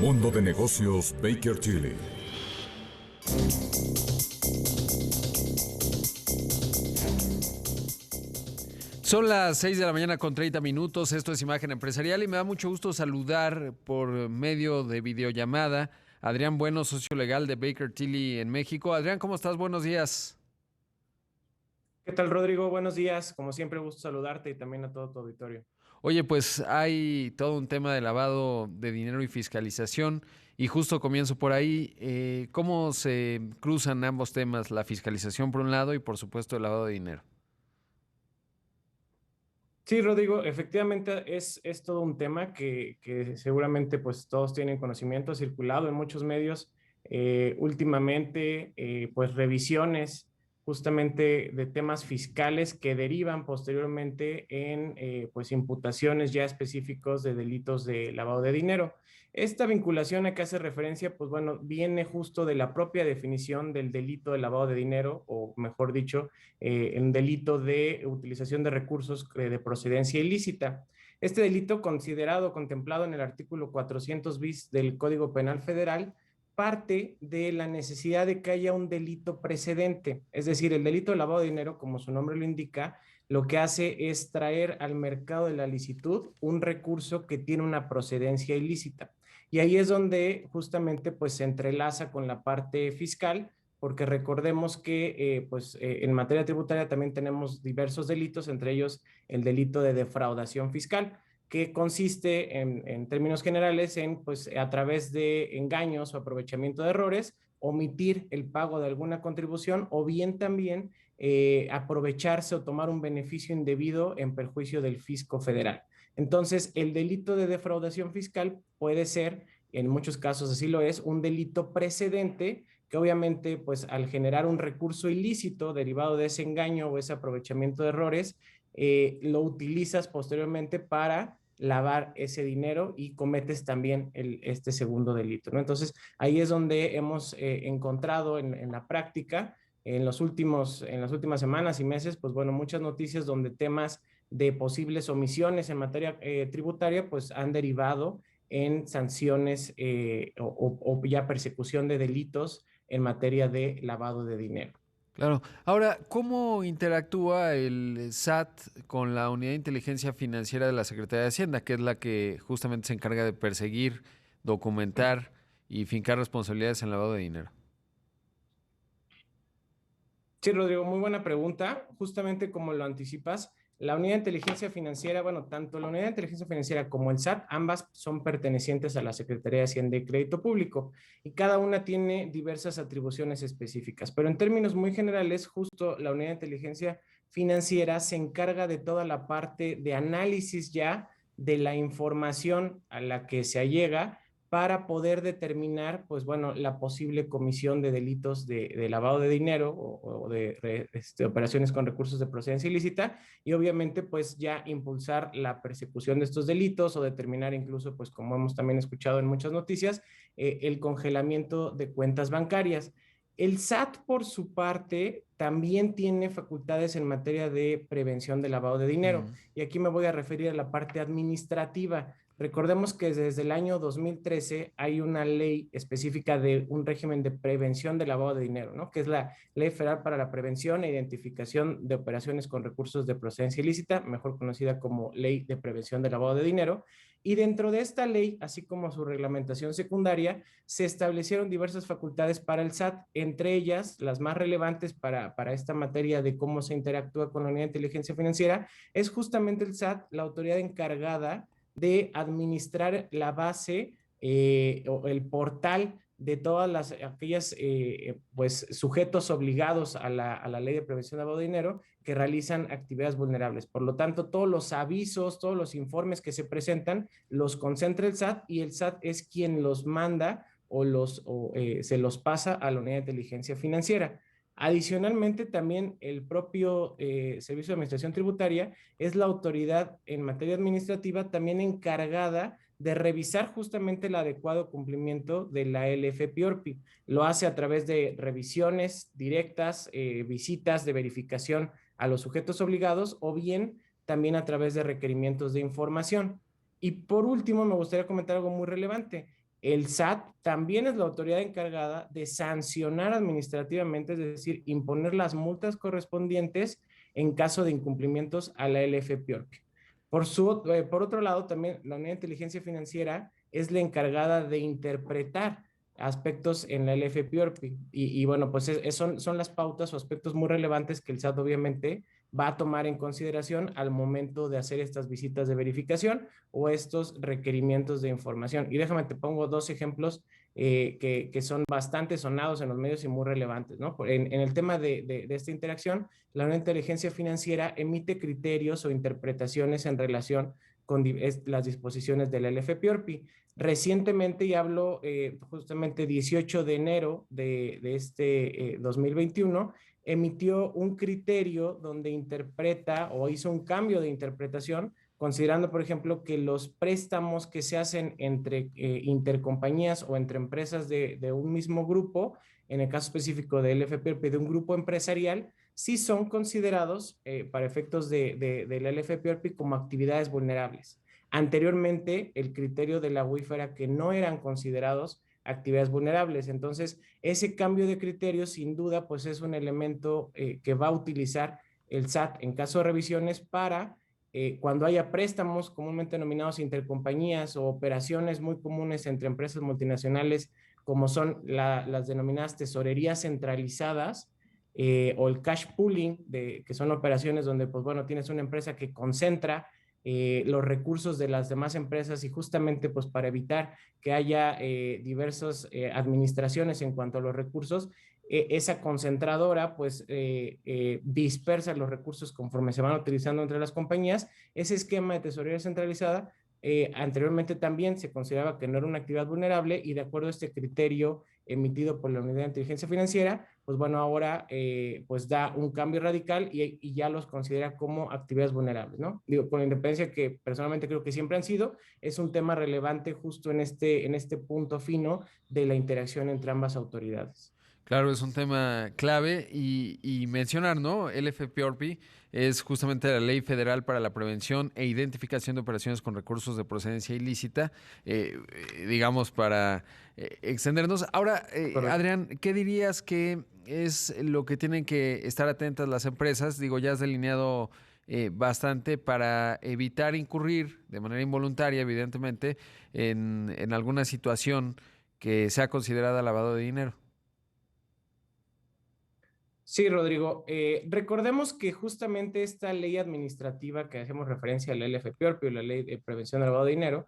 Mundo de Negocios Baker Tilly. Son las 6 de la mañana con 30 minutos. Esto es Imagen Empresarial y me da mucho gusto saludar por medio de videollamada a Adrián Bueno, socio legal de Baker Tilly en México. Adrián, ¿cómo estás? Buenos días. ¿Qué tal, Rodrigo? Buenos días. Como siempre, gusto saludarte y también a todo tu auditorio. Oye, pues hay todo un tema de lavado de dinero y fiscalización y justo comienzo por ahí. ¿Cómo se cruzan ambos temas? La fiscalización por un lado y por supuesto el lavado de dinero. Sí, Rodrigo, efectivamente es todo un tema que seguramente pues todos tienen conocimiento, ha circulado en muchos medios últimamente, pues revisiones justamente de temas fiscales que derivan posteriormente en pues imputaciones ya específicos de delitos de lavado de dinero. Esta vinculación a que hace referencia, pues bueno, viene justo de la propia definición del delito de lavado de dinero, o mejor dicho, un delito de utilización de recursos de procedencia ilícita. Este delito, considerado, contemplado en el artículo 400 bis del Código Penal Federal, parte de la necesidad de que haya un delito precedente. Es decir, el delito de lavado de dinero, como su nombre lo indica, lo que hace es traer al mercado de la licitud un recurso que tiene una procedencia ilícita. Y ahí es donde justamente pues se entrelaza con la parte fiscal, porque recordemos que en materia tributaria también tenemos diversos delitos, entre ellos el delito de defraudación fiscal, que consiste en términos generales en, pues, a través de engaños o aprovechamiento de errores, omitir el pago de alguna contribución o bien también aprovecharse o tomar un beneficio indebido en perjuicio del fisco federal. Entonces, el delito de defraudación fiscal puede ser, en muchos casos así lo es, un delito precedente que obviamente, pues al generar un recurso ilícito derivado de ese engaño o ese aprovechamiento de errores, lo utilizas posteriormente para lavar ese dinero y cometes también este segundo delito, ¿no? Entonces, ahí es donde hemos encontrado en la práctica, en las últimas semanas y meses, pues bueno, muchas noticias donde temas de posibles omisiones en materia tributaria, pues han derivado en sanciones o ya persecución de delitos en materia de lavado de dinero. Claro. Ahora, ¿cómo interactúa el SAT con la Unidad de Inteligencia Financiera de la Secretaría de Hacienda, que es la que justamente se encarga de perseguir, documentar y fincar responsabilidades en lavado de dinero? Sí, Rodrigo, muy buena pregunta. Justamente como lo anticipas, la Unidad de Inteligencia Financiera, bueno, tanto la Unidad de Inteligencia Financiera como el SAT, ambas son pertenecientes a la Secretaría de Hacienda y Crédito Público y cada una tiene diversas atribuciones específicas. Pero en términos muy generales, justo la Unidad de Inteligencia Financiera se encarga de toda la parte de análisis ya de la información a la que se allega para poder determinar, pues bueno, la posible comisión de delitos de lavado de dinero o de operaciones con recursos de procedencia ilícita y obviamente pues ya impulsar la persecución de estos delitos o determinar incluso, pues como hemos también escuchado en muchas noticias, el congelamiento de cuentas bancarias. El SAT, por su parte, también tiene facultades en materia de prevención de lavado de dinero. Mm. Y aquí me voy a referir a la parte administrativa. Recordemos que desde el año 2013 hay una ley específica de un régimen de prevención de lavado de dinero, ¿no? Que es la Ley Federal para la Prevención e Identificación de Operaciones con Recursos de Procedencia Ilícita, mejor conocida como Ley de Prevención de Lavado de Dinero. Y dentro de esta ley, así como su reglamentación secundaria, se establecieron diversas facultades para el SAT, entre ellas las más relevantes para esta materia de cómo se interactúa con la Unidad de Inteligencia Financiera, es justamente el SAT la autoridad encargada de administrar la base o el portal de todas aquellas pues, sujetos obligados a la ley de prevención de lavado de dinero que realizan actividades vulnerables. Por lo tanto, todos los avisos, todos los informes que se presentan, los concentra el SAT y el SAT es quien los manda se los pasa a la unidad de inteligencia financiera. Adicionalmente, también el propio Servicio de Administración Tributaria es la autoridad en materia administrativa también encargada de revisar justamente el adecuado cumplimiento de la LFPORPI. Lo hace a través de revisiones directas, visitas de verificación a los sujetos obligados o bien también a través de requerimientos de información. Y por último, me gustaría comentar algo muy relevante. el SAT también es la autoridad encargada de sancionar administrativamente, es decir, imponer las multas correspondientes en caso de incumplimientos a la LFPORC. Por otro lado, también la Unidad de Inteligencia Financiera es la encargada de interpretar aspectos en la LFPORPI. Y bueno, pues son las pautas o aspectos muy relevantes que el SAT obviamente va a tomar en consideración al momento de hacer estas visitas de verificación o estos requerimientos de información. Y déjame, te pongo dos ejemplos que son bastante sonados en los medios y muy relevantes, ¿no? En el tema de esta interacción, la Unidad de Inteligencia Financiera emite criterios o interpretaciones en relación con las disposiciones del LFPORPI. Recientemente, y hablo justamente 18 de enero de este 2021, emitió un criterio donde interpreta o hizo un cambio de interpretación, considerando, por ejemplo, que los préstamos que se hacen entre intercompañías o entre empresas de un mismo grupo, en el caso específico del LFPORPI, de un grupo empresarial, sí son considerados para efectos del LFPORPI como actividades vulnerables. Anteriormente, el criterio de la UIF era que no eran considerados actividades vulnerables. Entonces, ese cambio de criterio, sin duda, pues es un elemento que va a utilizar el SAT en caso de revisiones para cuando haya préstamos comúnmente denominados intercompañías o operaciones muy comunes entre empresas multinacionales, como son las denominadas tesorerías centralizadas, o el cash pooling, que son operaciones donde, pues bueno, tienes una empresa que concentra los recursos de las demás empresas y justamente pues para evitar que haya diversas administraciones en cuanto a los recursos, esa concentradora pues dispersa los recursos conforme se van utilizando entre las compañías. Ese esquema de tesorería centralizada anteriormente también se consideraba que no era una actividad vulnerable y de acuerdo a este criterio emitido por la Unidad de Inteligencia Financiera, pues bueno, ahora pues da un cambio radical y ya los considera como actividades vulnerables, ¿no? Digo, con la independencia que personalmente creo que siempre han sido, es un tema relevante justo en este punto fino de la interacción entre ambas autoridades. Claro, es un tema clave y mencionar, ¿no? El FPORPI es justamente la Ley Federal para la Prevención e Identificación de Operaciones con Recursos de Procedencia Ilícita, digamos, para extendernos. Ahora, Correcto. Adrián, ¿qué dirías que es lo que tienen que estar atentas las empresas? Digo, ya has delineado bastante para evitar incurrir de manera involuntaria, evidentemente, en alguna situación que sea considerada lavado de dinero. Sí, Rodrigo. Recordemos que justamente esta ley administrativa que hacemos referencia a la LFPORPI o la Ley de Prevención del Lavado de Dinero,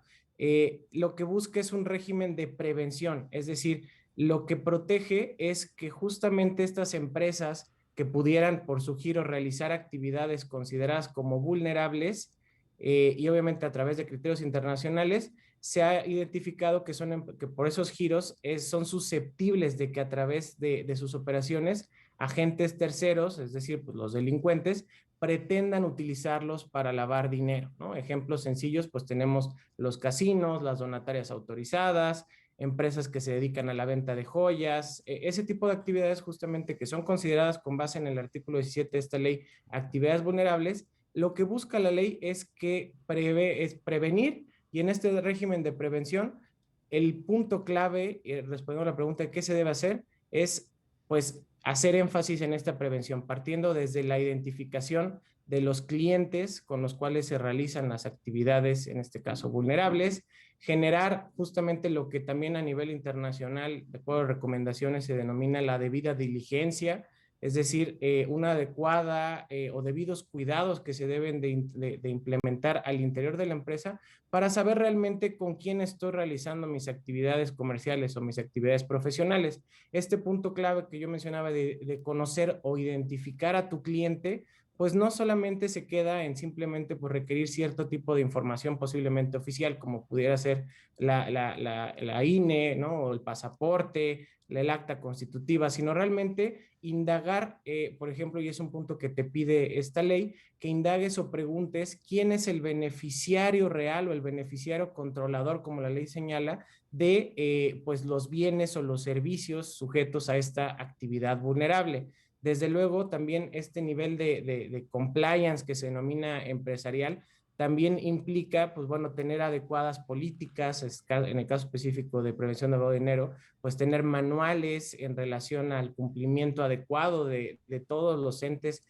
lo que busca es un régimen de prevención, es decir, lo que protege es que justamente estas empresas que pudieran por su giro realizar actividades consideradas como vulnerables y obviamente a través de criterios internacionales, se ha identificado que, que por esos giros son susceptibles de que a través de sus operaciones agentes terceros, es decir, pues los delincuentes, pretendan utilizarlos para lavar dinero, ¿no? Ejemplos sencillos, pues tenemos los casinos, las donatarias autorizadas, empresas que se dedican a la venta de joyas, ese tipo de actividades justamente que son consideradas con base en el artículo 17 de esta ley actividades vulnerables. Lo que busca la ley es que es prevenir y en este régimen de prevención el punto clave, respondiendo a la pregunta de qué se debe hacer, es pues hacer énfasis en esta prevención, partiendo desde la identificación de los clientes con los cuales se realizan las actividades, en este caso vulnerables, generar justamente lo que también a nivel internacional, de acuerdo a recomendaciones, se denomina la debida diligencia, es decir, una adecuada o debidos cuidados que se deben de implementar al interior de la empresa para saber realmente con quién estoy realizando mis actividades comerciales o mis actividades profesionales. Este punto clave que yo mencionaba de conocer o identificar a tu cliente, pues no solamente se queda en simplemente por requerir cierto tipo de información posiblemente oficial, como pudiera ser la INE, ¿no? O el pasaporte, el acta constitutiva, sino realmente indagar, por ejemplo, y es un punto que te pide esta ley, que indagues o preguntes quién es el beneficiario real o el beneficiario controlador, como la ley señala, de pues los bienes o los servicios sujetos a esta actividad vulnerable. Desde luego, también este nivel de compliance que se denomina empresarial también implica, pues bueno, tener adecuadas políticas, en el caso específico de prevención de lavado de dinero, pues tener manuales en relación al cumplimiento adecuado de todos los entes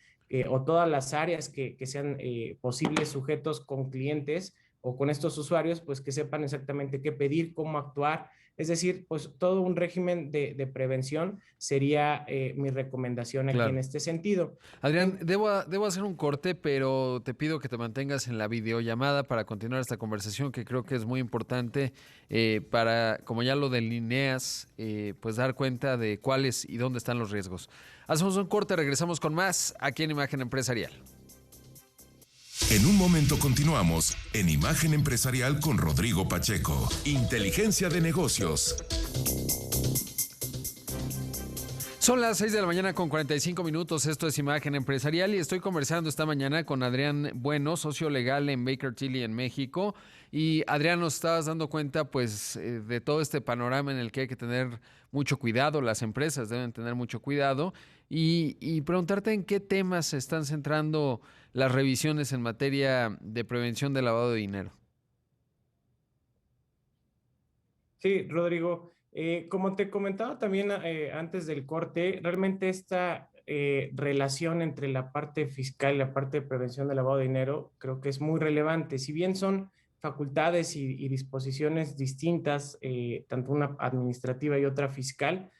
o todas las áreas que sean posibles sujetos con clientes o con estos usuarios, pues que sepan exactamente qué pedir, cómo actuar. Es decir, pues todo un régimen de prevención sería mi recomendación aquí en Claro. este sentido. Adrián, debo hacer un corte, pero te pido que te mantengas en la videollamada para continuar esta conversación que creo que es muy importante para, como ya lo delineas, pues dar cuenta de cuáles y dónde están los riesgos. Hacemos un corte, regresamos con más aquí en Imagen Empresarial. En un momento continuamos en Imagen Empresarial con Rodrigo Pacheco. Inteligencia de negocios. Son las 6 de la mañana con 45 minutos. Esto es Imagen Empresarial y estoy conversando esta mañana con Adrián Bueno, socio legal en Baker Tilly en México. Y Adrián, nos estabas dando cuenta pues de todo este panorama en el que hay que tener mucho cuidado, las empresas deben tener mucho cuidado y preguntarte en qué temas se están centrando las revisiones en materia de prevención del lavado de dinero. Sí, Rodrigo, como te comentaba también antes del corte, realmente esta relación entre la parte fiscal y la parte de prevención del lavado de dinero creo que es muy relevante. Si bien son facultades y disposiciones distintas, tanto una administrativa y otra fiscal,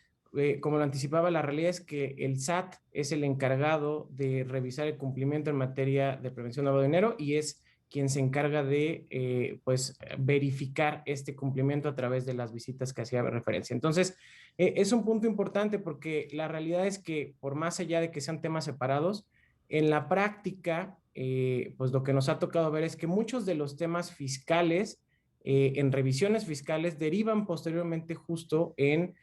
como lo anticipaba, la realidad es que el SAT es el encargado de revisar el cumplimiento en materia de prevención del lavado de dinero y es quien se encarga de pues verificar este cumplimiento a través de las visitas que hacía referencia. Entonces, es un punto importante porque la realidad es que por más allá de que sean temas separados, en la práctica, pues lo que nos ha tocado ver es que muchos de los temas fiscales en revisiones fiscales derivan posteriormente justo en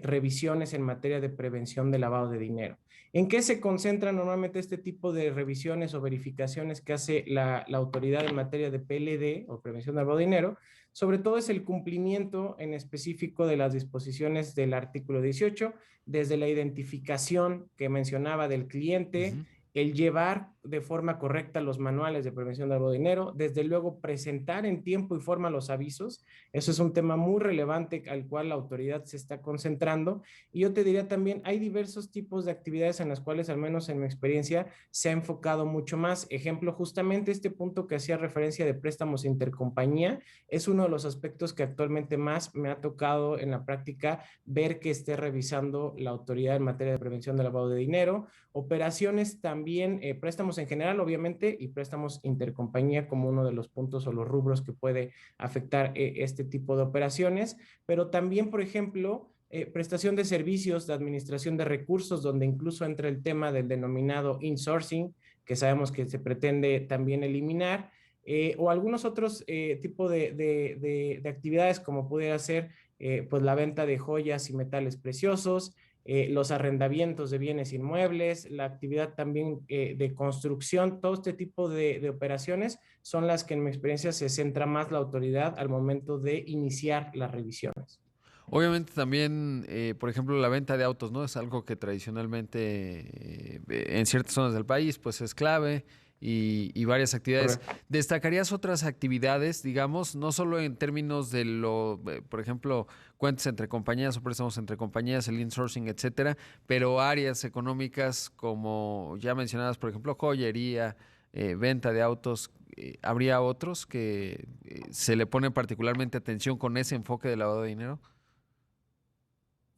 revisiones en materia de prevención de lavado de dinero. ¿En qué se concentra normalmente este tipo de revisiones o verificaciones que hace la autoridad en materia de PLD o prevención del lavado de dinero? Sobre todo es el cumplimiento en específico de las disposiciones del artículo 18, desde la identificación que mencionaba del cliente, Uh-huh. el llevar de forma correcta los manuales de prevención del lavado de dinero, desde luego presentar en tiempo y forma los avisos. Eso es un tema muy relevante al cual la autoridad se está concentrando. Y yo te diría también, hay diversos tipos de actividades en las cuales, al menos en mi experiencia, se ha enfocado mucho más. Ejemplo, justamente este punto que hacía referencia de préstamos intercompañía es uno de los aspectos que actualmente más me ha tocado en la práctica ver que esté revisando la autoridad en materia de prevención del lavado de dinero. Operaciones también, préstamos en general, obviamente, y préstamos intercompañía como uno de los puntos o los rubros que puede afectar este tipo de operaciones, pero también, por ejemplo, prestación de servicios de administración de recursos, donde incluso entra el tema del denominado insourcing, que sabemos que se pretende también eliminar, o algunos otros tipos de actividades como pudiera ser pues la venta de joyas y metales preciosos, los arrendamientos de bienes inmuebles, la actividad también de construcción, todo este tipo de operaciones son las que en mi experiencia se centra más la autoridad al momento de iniciar las revisiones. Obviamente también, por ejemplo, la venta de autos, ¿no? Es algo que tradicionalmente en ciertas zonas del país, pues es clave y varias actividades. Correcto. ¿Destacarías otras actividades, digamos, no solo en términos de por ejemplo, cuentas entre compañías o préstamos entre compañías, el insourcing, etcétera, pero áreas económicas como ya mencionadas, por ejemplo, joyería, venta de autos? ¿Habría otros que se le pone particularmente atención con ese enfoque de lavado de dinero?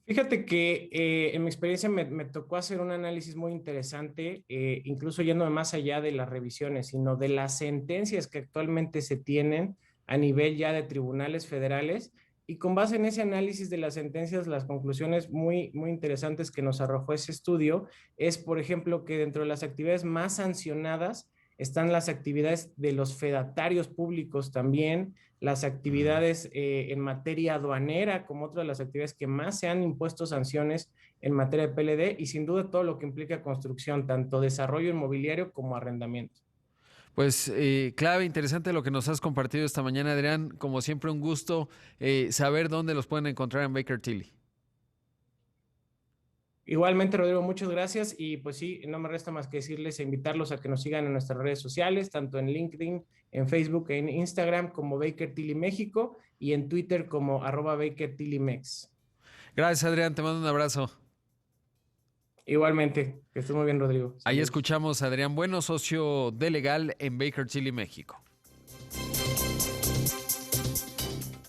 Fíjate que en mi experiencia me tocó hacer un análisis muy interesante, incluso yéndome más allá de las revisiones, sino de las sentencias que actualmente se tienen a nivel ya de tribunales federales. Y con base en ese análisis de las sentencias, las conclusiones muy interesantes que nos arrojó ese estudio es, por ejemplo, que dentro de las actividades más sancionadas están las actividades de los fedatarios públicos también, las actividades en materia aduanera como otra de las actividades que más se han impuesto sanciones en materia de PLD y sin duda todo lo que implica construcción, tanto desarrollo inmobiliario como arrendamiento. Pues clave, interesante lo que nos has compartido esta mañana, Adrián. Como siempre, un gusto saber dónde los pueden encontrar en Baker Tilly. Igualmente, Rodrigo, muchas gracias y pues sí, no me resta más que decirles e invitarlos a que nos sigan en nuestras redes sociales, tanto en LinkedIn, en Facebook, en Instagram como Baker Tilly México y en Twitter como @BakerTillyMex. Gracias, Adrián. Te mando un abrazo. Igualmente, que estés muy bien, Rodrigo. Ahí Saludos. escuchamos a Adrián Bueno, socio de legal en Baker Tilly, México.